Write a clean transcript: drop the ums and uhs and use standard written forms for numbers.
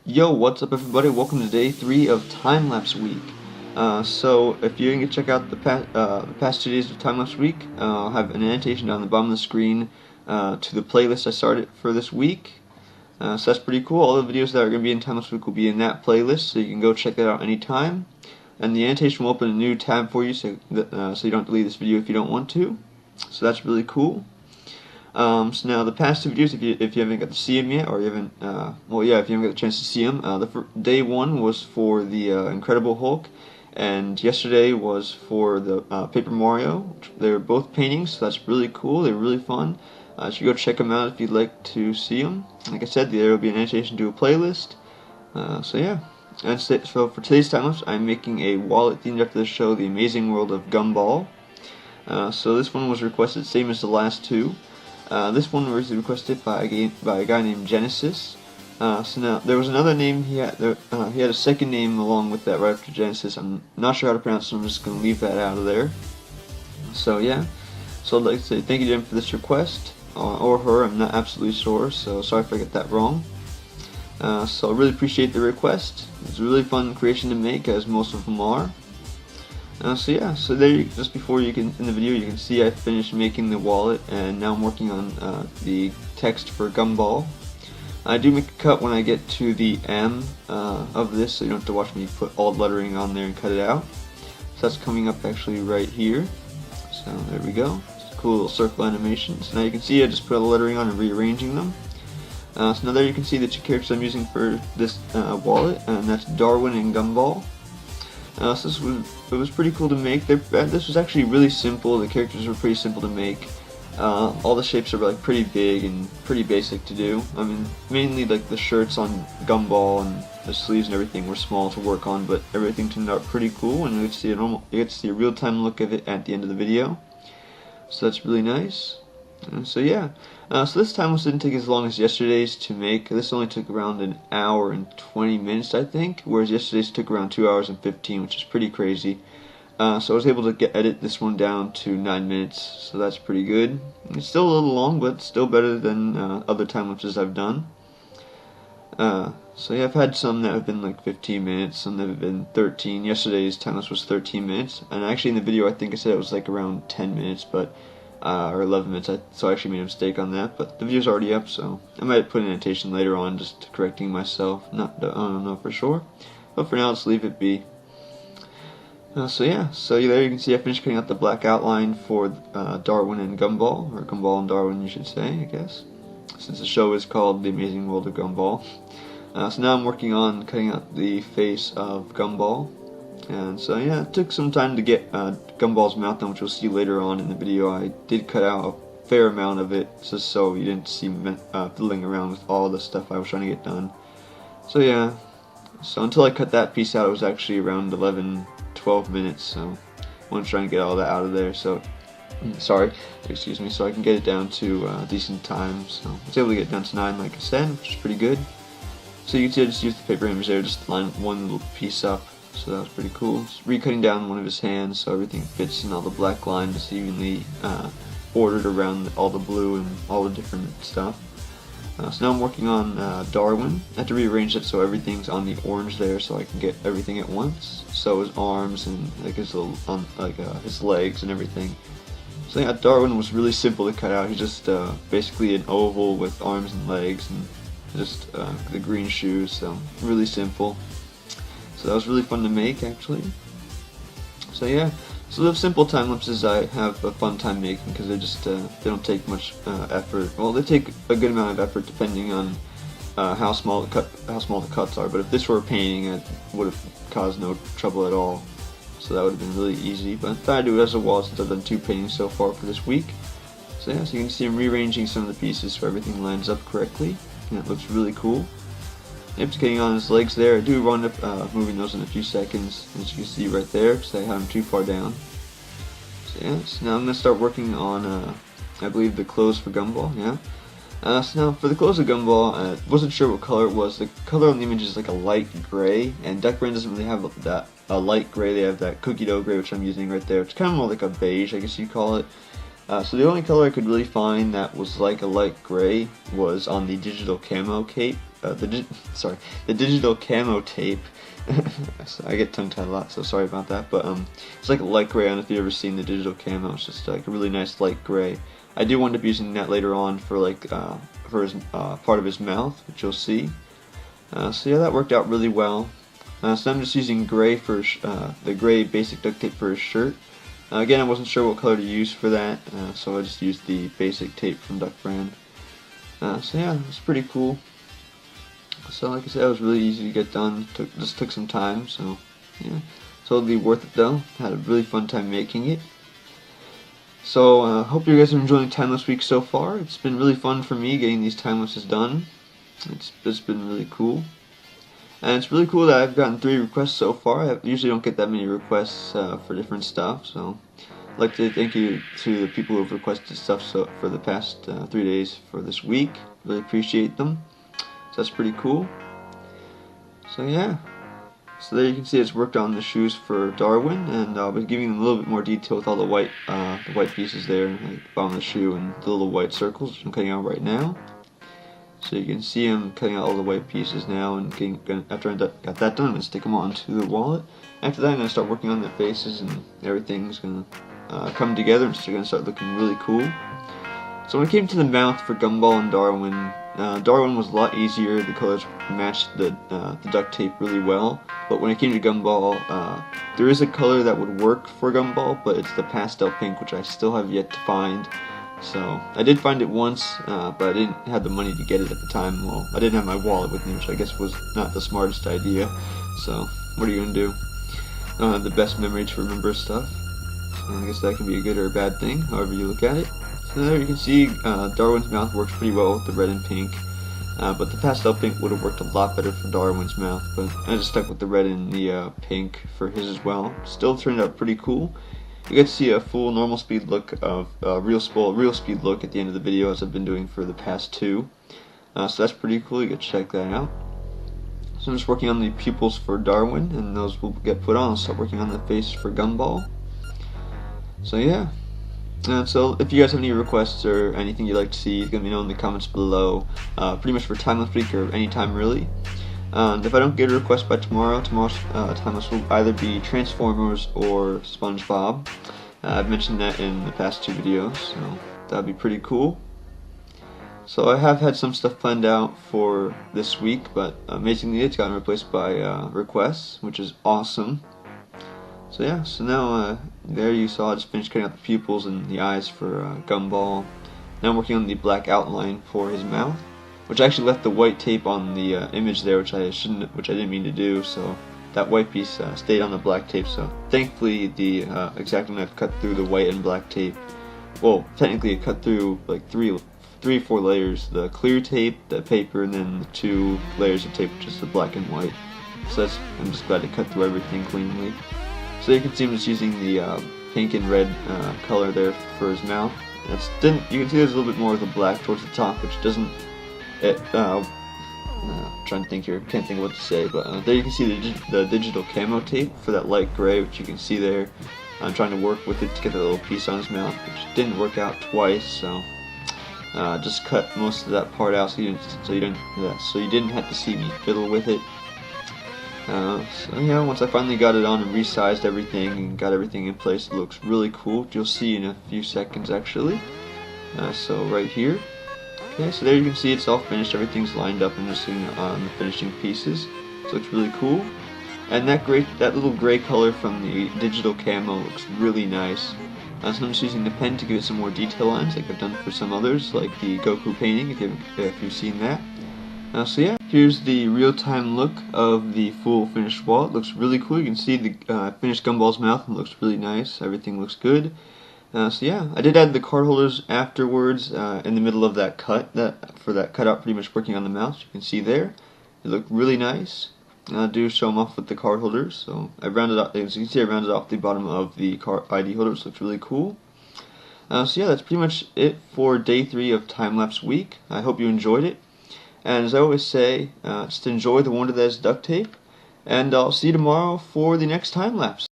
Yo, what's up everybody? Welcome to day 3 of Time-Lapse Week. So if you didn't check out the past 2 days of Time-Lapse Week, I'll have an annotation down the bottom of the screen to the playlist I started for this week. So that's pretty cool. All the videos that are going to be in Time-Lapse Week will be in that playlist, so you can go check that out anytime. And the annotation will open a new tab for you, so you don't delete this video if you don't want to. So that's really cool. So now the past 2 videos, if you haven't got to see them yet, or you haven't, if you haven't got a chance to see them, day 1 was for the Incredible Hulk, and yesterday was for the Paper Mario. They're both paintings, so that's really cool. They're really fun. You should go check them out if you'd like to see them. Like I said, there will be an annotation to a playlist. So yeah. And so for today's time-lapse, I'm making a wallet themed after the show, The Amazing World of Gumball. So this one was requested, same as the last 2. This one was requested by a guy named Genesis. So now there was another name he had a second name along with that right after Genesis. I'm not sure how to pronounce it, so I'm just going to leave that out of there. So yeah, so I'd like to say thank you to him for this request, or her, I'm not absolutely sure, so sorry if I get that wrong. So I really appreciate the request. It's a really fun creation to make, as most of them are. So yeah, so there, just before in the video you can see I finished making the wallet, and now I'm working on the text for Gumball. I do make a cut when I get to the M of this, so you don't have to watch me put all the lettering on there and cut it out. So that's coming up actually right here. So there we go. It's a cool little circle animation. So now you can see I just put all the lettering on and rearranging them. So now there you can see the 2 characters I'm using for this wallet, and that's Darwin and Gumball. So it was pretty cool to make. This was actually really simple. The characters were pretty simple to make. All the shapes are like pretty big and pretty basic to do. I mean, mainly like the shirts on Gumball and the sleeves and everything were small to work on, but everything turned out pretty cool, and you get to see a real-time look of it at the end of the video. So that's really nice. So yeah, so this time didn't take as long as yesterday's to make. This only took around an hour and 20 minutes, I think, whereas yesterday's took around 2 hours and 15, which is pretty crazy. So I was able to edit this one down to 9 minutes, so that's pretty good. It's still a little long, but still better than other time-lapses I've done. So yeah, I've had some that have been like 15 minutes, some that have been 13. Yesterday's time-lapse was 13 minutes, and actually in the video I think I said it was like around 10 minutes, but or 11 minutes, so I actually made a mistake on that, but the video's already up, so I might put an annotation later on just correcting myself. I don't know for sure, but for now let's leave it be. So yeah, so there you can see I finished cutting out the black outline for Darwin and Gumball, or Gumball and Darwin you should say, I guess, since the show is called The Amazing World of Gumball. So now I'm working on cutting out the face of Gumball. And so yeah, it took some time to get Gumball's mouth done, which you'll see later on in the video. I did cut out a fair amount of it, just so you didn't see me fiddling around with all the stuff I was trying to get done. So yeah, so until I cut that piece out, it was actually around 11-12 minutes, so I want to try and get all that out of there, so excuse me, so I can get it down to a decent time. So I was able to get it down to 9, like I said, which is pretty good. So you can see I just used the paper image there, just line one little piece up. So that was pretty cool. Just recutting down one of his hands so everything fits in all the black lines evenly ordered around all the blue and all the different stuff. So now I'm working on Darwin. I have to rearrange it so everything's on the orange there so I can get everything at once. So his arms and like his his legs and everything. So yeah, Darwin was really simple to cut out. He's just basically an oval with arms and legs and just the green shoes. So really simple. So that was really fun to make, actually. So yeah, so the simple time lapses I have a fun time making because they just they don't take much effort. Well, they take a good amount of effort depending on how small the cuts are. But if this were a painting, it would have caused no trouble at all. So that would have been really easy. But I thought I'd do it as a wall since I've done 2 paintings so far for this week. So yeah, so you can see I'm rearranging some of the pieces so everything lines up correctly, and it looks really cool. Just getting on his legs there. I do wind up moving those in a few seconds, as you can see right there, because I have them too far down. So yeah, so now I'm going to start working on, I believe, the clothes for Gumball, yeah. So now for the clothes of Gumball, I wasn't sure what color it was. The color on the image is like a light gray, and Duck Brand doesn't really have that a light gray. They have that cookie dough gray, which I'm using right there. It's kind of more like a beige, I guess you'd call it. So the only color I could really find that was like a light gray was on the digital camo cape the digital camo tape. So I get tongue-tied a lot, so sorry about that. But it's like a light gray. I don't know if you've ever seen the digital camo. It's just like a really nice light gray. I do wind up using that later on for like for his part of his mouth, which you'll see. So yeah, that worked out really well. So I'm just using gray for the gray basic duct tape for his shirt. Again, I wasn't sure what color to use for that, so I just used the basic tape from Duck Brand. So yeah, it's pretty cool. So like I said, it was really easy to get done. Just took some time, so yeah, totally worth it though. Had a really fun time making it. So hope you guys are enjoying Time-Lapse Week so far. It's been really fun for me getting these time-lapses done. It's been really cool. And it's really cool that I've gotten 3 requests so far. I usually don't get that many requests for different stuff, so I'd like to thank you to the people who have requested stuff for the past 3 days for this week. Really appreciate them. So that's pretty cool. So yeah. So there you can see it's worked on the shoes for Darwin, and I'll be giving them a little bit more detail with all the white pieces there, like the bottom of the shoe and the little white circles, which I'm cutting out right now. So you can see I'm cutting out all the white pieces now, and after I got that done, I'm going to stick them onto the wallet. After that, I'm going to start working on their faces, and everything's going to come together, and it's going to start looking really cool. So when it came to the mouth for Gumball and Darwin, Darwin was a lot easier. The colors matched the duct tape really well. But when it came to Gumball, there is a color that would work for Gumball, but it's the pastel pink, which I still have yet to find. So I did find it once, but I didn't have the money to get it at the time. Well, I didn't have my wallet with me, which I guess was not the smartest idea. So what are you gonna do? I don't have the best memory to remember stuff. So I guess that can be a good or a bad thing, however you look at it. So there you can see Darwin's mouth works pretty well with the red and pink, but the pastel pink would have worked a lot better for Darwin's mouth. But I just stuck with the red and the pink for his as well. Still turned out pretty cool. You get to see a full normal speed look of real speed look at the end of the video, as I've been doing for the past 2. So that's pretty cool. You can check that out. So I'm just working on the pupils for Darwin, and those will get put on. I'll start working on the face for Gumball. So yeah. So if you guys have any requests or anything you'd like to see, let me know in the comments below. Pretty much for Time-Lapse Week or any time really. If I don't get a request by tomorrow's time-lapse will either be Transformers or SpongeBob. I've mentioned that in the past 2 videos, so that'd be pretty cool. So I have had some stuff planned out for this week, but amazingly it's gotten replaced by requests, which is awesome. So yeah, so now there you saw I just finished cutting out the pupils and the eyes for Gumball. Now I'm working on the black outline for his mouth, which I actually left the white tape on the image there, which I didn't mean to do. So that white piece stayed on the black tape. So thankfully the X-Acto knife cut through the white and black tape. Well, technically it cut through like 3 or 4 layers: the clear tape, the paper, and then the 2 layers of tape, which is the black and white. So I'm just glad to cut through everything cleanly. So you can see I'm just using the pink and red color there for his mouth. You can see there's a little bit more of the black towards the top, which doesn't. Trying to think here, can't think of what to say, but there you can see the digital camo tape for that light gray, which you can see there. I'm trying to work with it to get a little piece on his mouth, which didn't work out twice, so just cut most of that part out so you didn't have to see me fiddle with it. So yeah, once I finally got it on and resized everything and got everything in place, it looks really cool. You'll see in a few seconds actually. So right here. Okay, so there you can see it's all finished, everything's lined up and just on the finishing pieces. So it looks really cool. And that little gray color from the digital camo looks really nice. So I'm just using the pen to give it some more detail lines, like I've done for some others, like the Goku painting, if you've seen that. So yeah, here's the real-time look of the full finished wall. It looks really cool. You can see the finished Gumball's mouth, and it looks really nice. Everything looks good. So yeah, I did add the card holders afterwards in the middle of that for that cutout, pretty much working on the mouth. You can see there, it looked really nice. I do show them off with the card holders. So I rounded off, as you can see, I rounded off the bottom of the ID holders. Looks really cool. So yeah, that's pretty much it for day 3 of Time-Lapse Week. I hope you enjoyed it. And as I always say, just enjoy the wonder that is duct tape. And I'll see you tomorrow for the next time lapse.